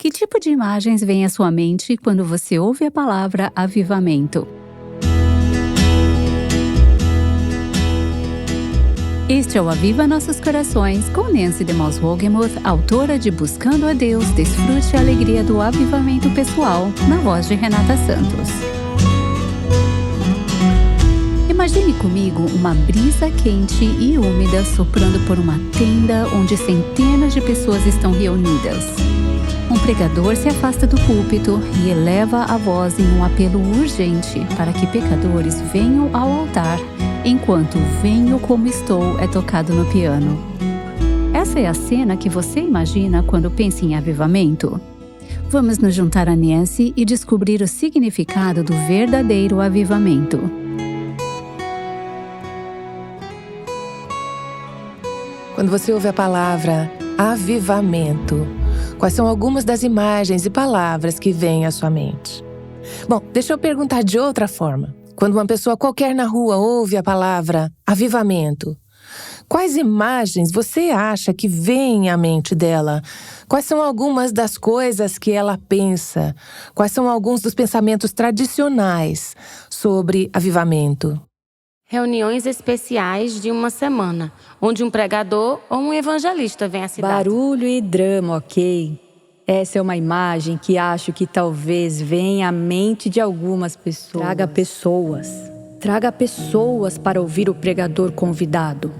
Que tipo de imagens vem à sua mente quando você ouve a palavra avivamento? Este é o Aviva Nossos Corações, com Nancy DeMoss Wogemuth, autora de Buscando a Deus, Desfrute a Alegria do Avivamento Pessoal, na voz de Renata Santos. Imagine comigo uma brisa quente e úmida soprando por uma tenda onde centenas de pessoas estão reunidas. Um pregador se afasta do púlpito e eleva a voz em um apelo urgente para que pecadores venham ao altar, enquanto Venho Como Estou é tocado no piano. Essa é a cena que você imagina quando pensa em avivamento? Vamos nos juntar a Nancy e descobrir o significado do verdadeiro avivamento. Quando você ouve a palavra avivamento, quais são algumas das imagens e palavras que vêm à sua mente? Bom, deixa eu perguntar de outra forma. Quando uma pessoa qualquer na rua ouve a palavra avivamento, quais imagens você acha que vêm à mente dela? Quais são algumas das coisas que ela pensa? Quais são alguns dos pensamentos tradicionais sobre avivamento? Reuniões especiais de uma semana, onde um pregador ou um evangelista vem à cidade. Barulho e drama, ok? Essa é uma imagem que acho que talvez venha à mente de algumas pessoas. Traga pessoas para ouvir o pregador convidado.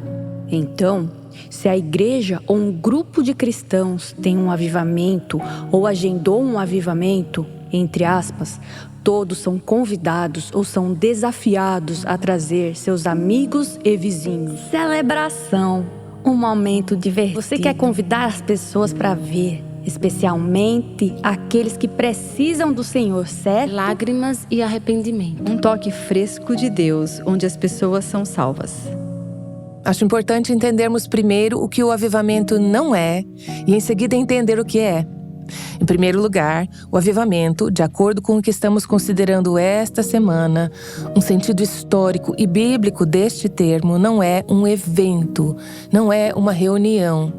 Então, se a igreja ou um grupo de cristãos tem um avivamento ou agendou um avivamento, entre aspas, todos são convidados ou são desafiados a trazer seus amigos e vizinhos. Celebração, um momento divertido. Você quer convidar as pessoas para ver, especialmente aqueles que precisam do Senhor, certo? Lágrimas e arrependimento. Um toque fresco de Deus, onde as pessoas são salvas. Acho importante entendermos primeiro o que o avivamento não é e em seguida entender o que é. Em primeiro lugar, o avivamento, de acordo com o que estamos considerando esta semana, um sentido histórico e bíblico deste termo não é um evento, não é uma reunião.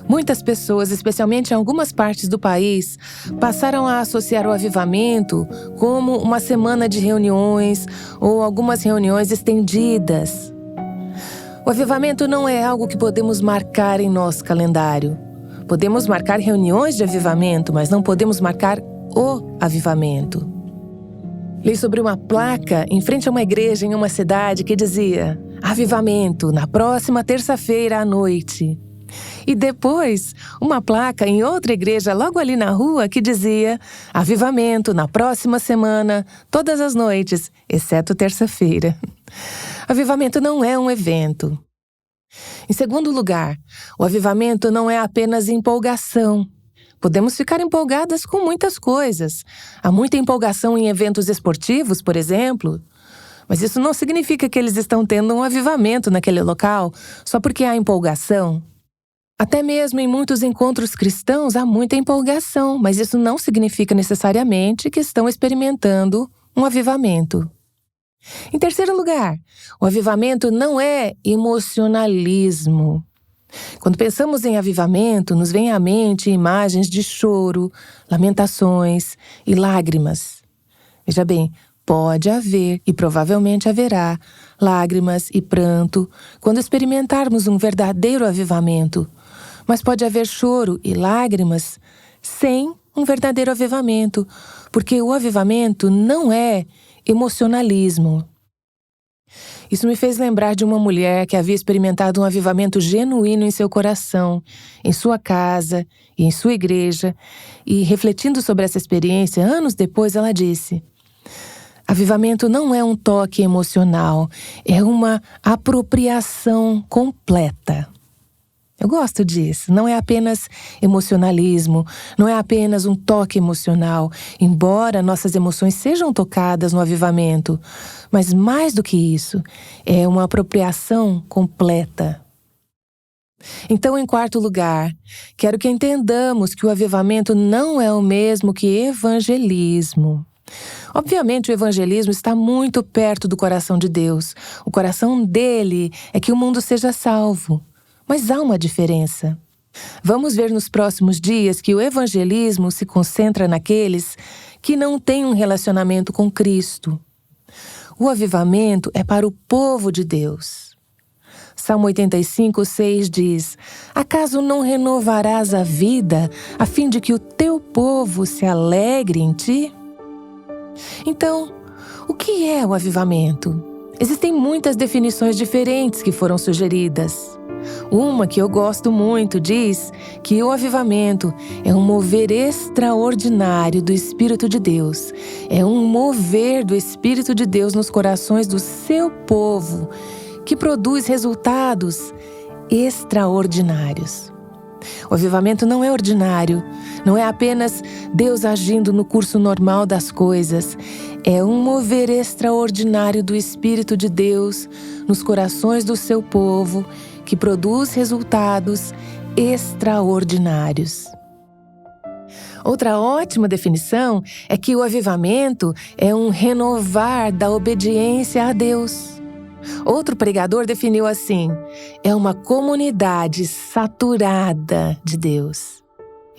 Muitas pessoas, especialmente em algumas partes do país, passaram a associar o avivamento como uma semana de reuniões ou algumas reuniões estendidas. O avivamento não é algo que podemos marcar em nosso calendário. Podemos marcar reuniões de avivamento, mas não podemos marcar o avivamento. Li sobre uma placa em frente a uma igreja em uma cidade que dizia avivamento na próxima terça-feira à noite. E depois, uma placa em outra igreja logo ali na rua que dizia avivamento na próxima semana, todas as noites, exceto terça-feira. Avivamento não é um evento. Em segundo lugar, o avivamento não é apenas empolgação. Podemos ficar empolgadas com muitas coisas. Há muita empolgação em eventos esportivos, por exemplo. Mas isso não significa que eles estão tendo um avivamento naquele local só porque há empolgação. Até mesmo em muitos encontros cristãos há muita empolgação, mas isso não significa necessariamente que estão experimentando um avivamento. Em terceiro lugar, o avivamento não é emocionalismo. Quando pensamos em avivamento, nos vem à mente imagens de choro, lamentações e lágrimas. Veja bem, pode haver e provavelmente haverá lágrimas e pranto quando experimentarmos um verdadeiro avivamento. Mas pode haver choro e lágrimas sem um verdadeiro avivamento, porque o avivamento não é emocionalismo. Isso me fez lembrar de uma mulher que havia experimentado um avivamento genuíno em seu coração, em sua casa e em sua igreja, e refletindo sobre essa experiência, anos depois ela disse: avivamento não é um toque emocional, é uma apropriação completa. Eu gosto disso. Não é apenas emocionalismo, não é apenas um toque emocional, embora nossas emoções sejam tocadas no avivamento. Mas mais do que isso, é uma apropriação completa. Então, em quarto lugar, quero que entendamos que o avivamento não é o mesmo que evangelismo. Obviamente, o evangelismo está muito perto do coração de Deus. O coração dele é que o mundo seja salvo. Mas há uma diferença. Vamos ver nos próximos dias que o evangelismo se concentra naqueles que não têm um relacionamento com Cristo. O avivamento é para o povo de Deus. Salmo 85:6 diz: Acaso não renovarás a vida, a fim de que o teu povo se alegre em ti? Então, o que é o avivamento? Existem muitas definições diferentes que foram sugeridas. Uma que eu gosto muito diz que o avivamento é um mover extraordinário do Espírito de Deus. É um mover do Espírito de Deus nos corações do seu povo, que produz resultados extraordinários. O avivamento não é ordinário, não é apenas Deus agindo no curso normal das coisas. É um mover extraordinário do Espírito de Deus nos corações do seu povo, que produz resultados extraordinários. Outra ótima definição é que o avivamento é um renovar da obediência a Deus. Outro pregador definiu assim: é uma comunidade saturada de Deus.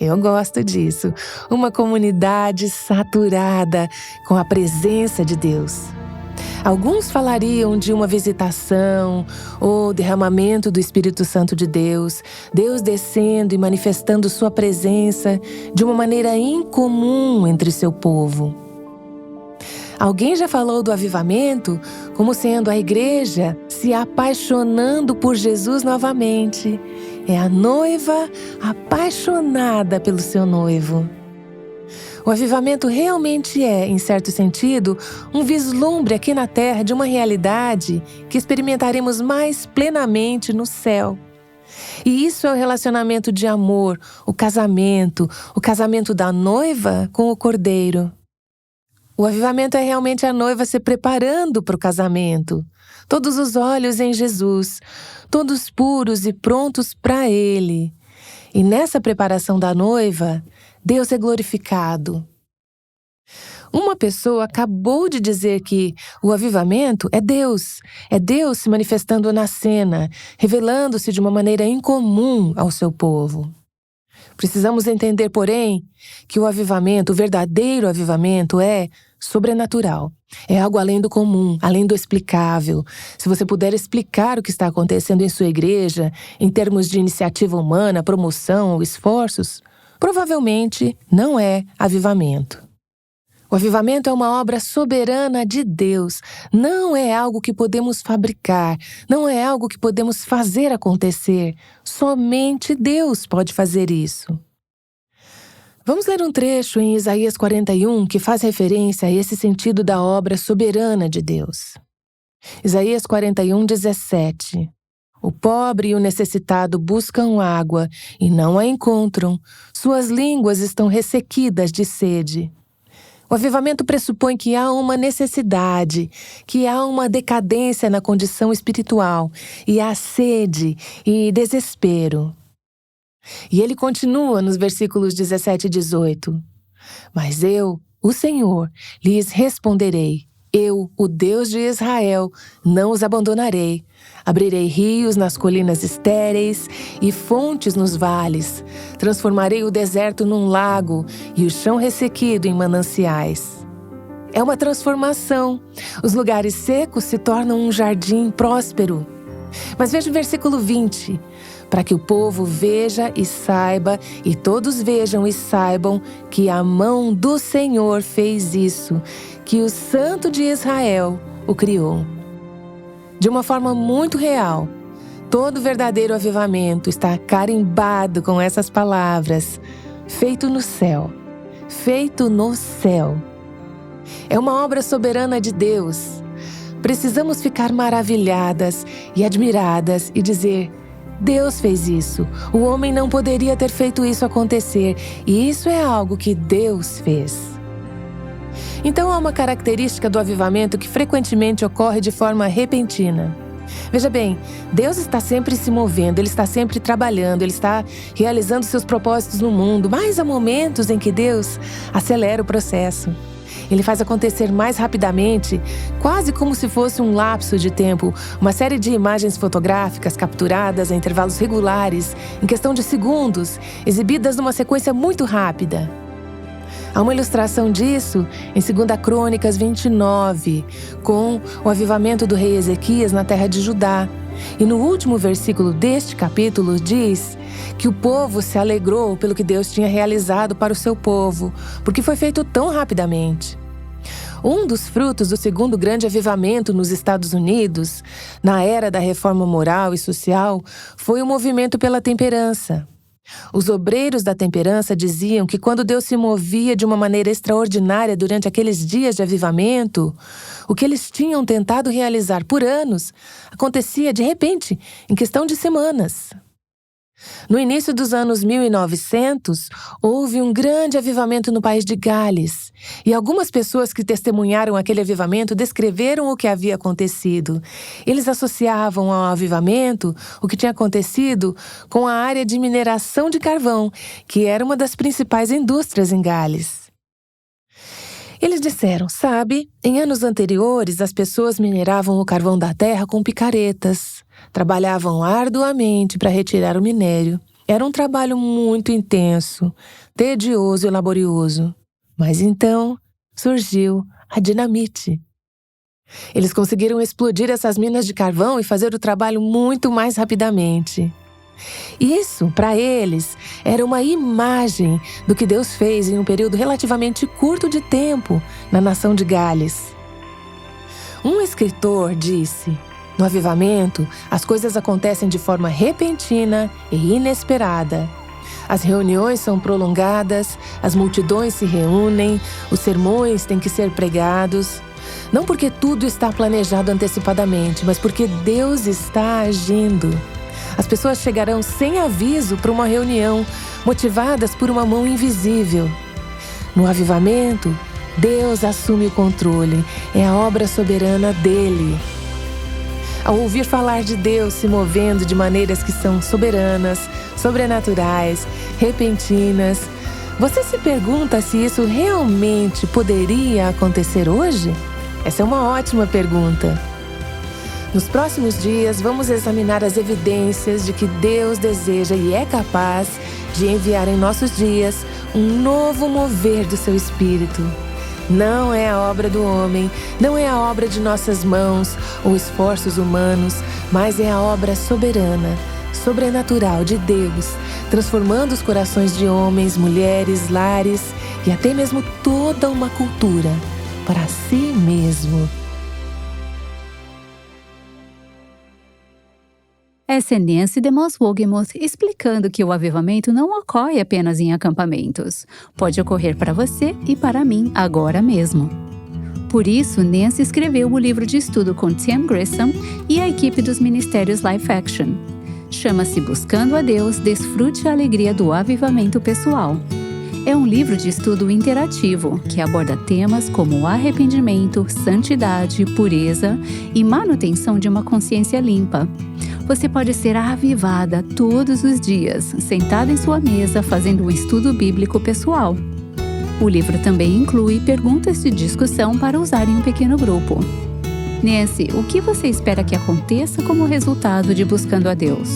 Eu gosto disso, uma comunidade saturada com a presença de Deus. Alguns falariam de uma visitação ou derramamento do Espírito Santo de Deus, Deus descendo e manifestando sua presença de uma maneira incomum entre seu povo. Alguém já falou do avivamento como sendo a igreja se apaixonando por Jesus novamente. É a noiva apaixonada pelo seu noivo. O avivamento realmente é, em certo sentido, um vislumbre aqui na Terra de uma realidade que experimentaremos mais plenamente no céu. E isso é o relacionamento de amor, o casamento da noiva com o cordeiro. O avivamento é realmente a noiva se preparando para o casamento. Todos os olhos em Jesus, todos puros e prontos para Ele. E nessa preparação da noiva, Deus é glorificado. Uma pessoa acabou de dizer que o avivamento é Deus se manifestando na cena, revelando-se de uma maneira incomum ao seu povo. Precisamos entender, porém, que o avivamento, o verdadeiro avivamento é sobrenatural. É algo além do comum, além do explicável. Se você puder explicar o que está acontecendo em sua igreja, em termos de iniciativa humana, promoção ou esforços, provavelmente não é avivamento. O avivamento é uma obra soberana de Deus. Não é algo que podemos fabricar, não é algo que podemos fazer acontecer. Somente Deus pode fazer isso. Vamos ler um trecho em Isaías 41 que faz referência a esse sentido da obra soberana de Deus. Isaías 41:17. O pobre e o necessitado buscam água e não a encontram. Suas línguas estão ressequidas de sede. O avivamento pressupõe que há uma necessidade, que há uma decadência na condição espiritual, e há sede e desespero. E ele continua nos versículos 17 e 18. Mas eu, o Senhor, lhes responderei. Eu, o Deus de Israel, não os abandonarei. Abrirei rios nas colinas estéreis e fontes nos vales. Transformarei o deserto num lago e o chão ressequido em mananciais. É uma transformação. Os lugares secos se tornam um jardim próspero. Mas veja o versículo 20. Para que o povo veja e saiba, e todos vejam e saibam que a mão do Senhor fez isso, que o Santo de Israel o criou. De uma forma muito real, todo verdadeiro avivamento está carimbado com essas palavras: feito no céu, feito no céu. É uma obra soberana de Deus. Precisamos ficar maravilhadas e admiradas e dizer: Deus fez isso. O homem não poderia ter feito isso acontecer, e isso é algo que Deus fez. Então há uma característica do avivamento que frequentemente ocorre de forma repentina. Veja bem, Deus está sempre se movendo, Ele está sempre trabalhando, Ele está realizando seus propósitos no mundo, mas há momentos em que Deus acelera o processo. Ele faz acontecer mais rapidamente, quase como se fosse um lapso de tempo, uma série de imagens fotográficas capturadas a intervalos regulares, em questão de segundos, exibidas numa sequência muito rápida. Há uma ilustração disso em 2 Crônicas 29, com o avivamento do rei Ezequias na terra de Judá. E no último versículo deste capítulo diz que o povo se alegrou pelo que Deus tinha realizado para o seu povo, porque foi feito tão rapidamente. Um dos frutos do segundo grande avivamento nos Estados Unidos, na era da reforma moral e social, foi o movimento pela temperança. Os obreiros da temperança diziam que quando Deus se movia de uma maneira extraordinária durante aqueles dias de avivamento, o que eles tinham tentado realizar por anos acontecia de repente, em questão de semanas. No início dos anos 1900, houve um grande avivamento no país de Gales, e algumas pessoas que testemunharam aquele avivamento descreveram o que havia acontecido. Eles associavam ao avivamento o que tinha acontecido com a área de mineração de carvão, que era uma das principais indústrias em Gales. Eles disseram, sabe, em anos anteriores as pessoas mineravam o carvão da terra com picaretas. Trabalhavam arduamente para retirar o minério. Era um trabalho muito intenso, tedioso e laborioso. Mas então surgiu a dinamite. Eles conseguiram explodir essas minas de carvão e fazer o trabalho muito mais rapidamente. Isso, para eles, era uma imagem do que Deus fez em um período relativamente curto de tempo na nação de Gales. Um escritor disse: no avivamento, as coisas acontecem de forma repentina e inesperada. As reuniões são prolongadas, as multidões se reúnem, os sermões têm que ser pregados. Não porque tudo está planejado antecipadamente, mas porque Deus está agindo. As pessoas chegarão sem aviso para uma reunião, motivadas por uma mão invisível. No avivamento, Deus assume o controle, é a obra soberana dele. Ao ouvir falar de Deus se movendo de maneiras que são soberanas, sobrenaturais, repentinas, você se pergunta se isso realmente poderia acontecer hoje? Essa é uma ótima pergunta. Nos próximos dias, vamos examinar as evidências de que Deus deseja e é capaz de enviar em nossos dias um novo mover do seu Espírito. Não é a obra do homem, não é a obra de nossas mãos ou esforços humanos, mas é a obra soberana, sobrenatural de Deus, transformando os corações de homens, mulheres, lares e até mesmo toda uma cultura para si mesmo. Essa é Nancy DeMoss Wogemuth explicando que o avivamento não ocorre apenas em acampamentos. Pode ocorrer para você e para mim agora mesmo. Por isso, Nancy escreveu o livro de estudo com Tim Grissom e a equipe dos Ministérios Life Action. Chama-se Buscando a Deus, Desfrute a Alegria do Avivamento Pessoal. É um livro de estudo interativo que aborda temas como arrependimento, santidade, pureza e manutenção de uma consciência limpa. Você pode ser avivada todos os dias, sentada em sua mesa, fazendo um estudo bíblico pessoal. O livro também inclui perguntas de discussão para usar em um pequeno grupo. Nancy, o que você espera que aconteça como resultado de Buscando a Deus?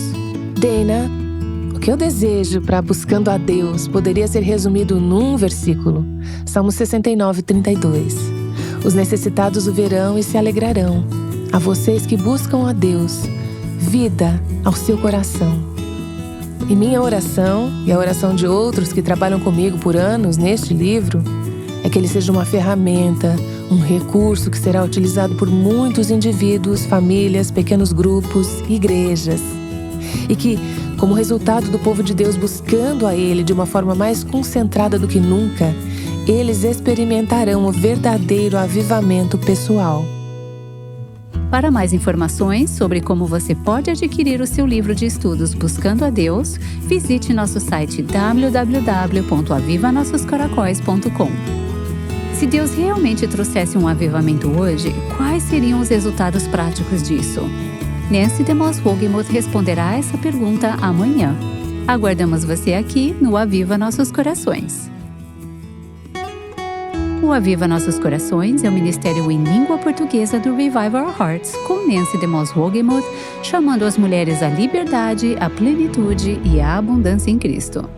Dana, o que eu desejo para Buscando a Deus poderia ser resumido num versículo. Salmo 69:32. Os necessitados o verão e se alegrarão. A vocês que buscam a Deus, vida ao seu coração. E minha oração, e a oração de outros que trabalham comigo por anos neste livro, é que ele seja uma ferramenta, um recurso que será utilizado por muitos indivíduos, famílias, pequenos grupos, igrejas. E que, como resultado do povo de Deus buscando a Ele de uma forma mais concentrada do que nunca, eles experimentarão o verdadeiro avivamento pessoal. Para mais informações sobre como você pode adquirir o seu livro de estudos Buscando a Deus, visite nosso site www.avivanossoscaracóis.com. Se Deus realmente trouxesse um avivamento hoje, quais seriam os resultados práticos disso? Nancy DeMoss Wogemuth responderá a essa pergunta amanhã. Aguardamos você aqui no Aviva Nossos Corações. O Aviva Nossos Corações é o ministério em língua portuguesa do Revive Our Hearts, com Nancy DeMoss Wogemuth, chamando as mulheres à liberdade, à plenitude e à abundância em Cristo.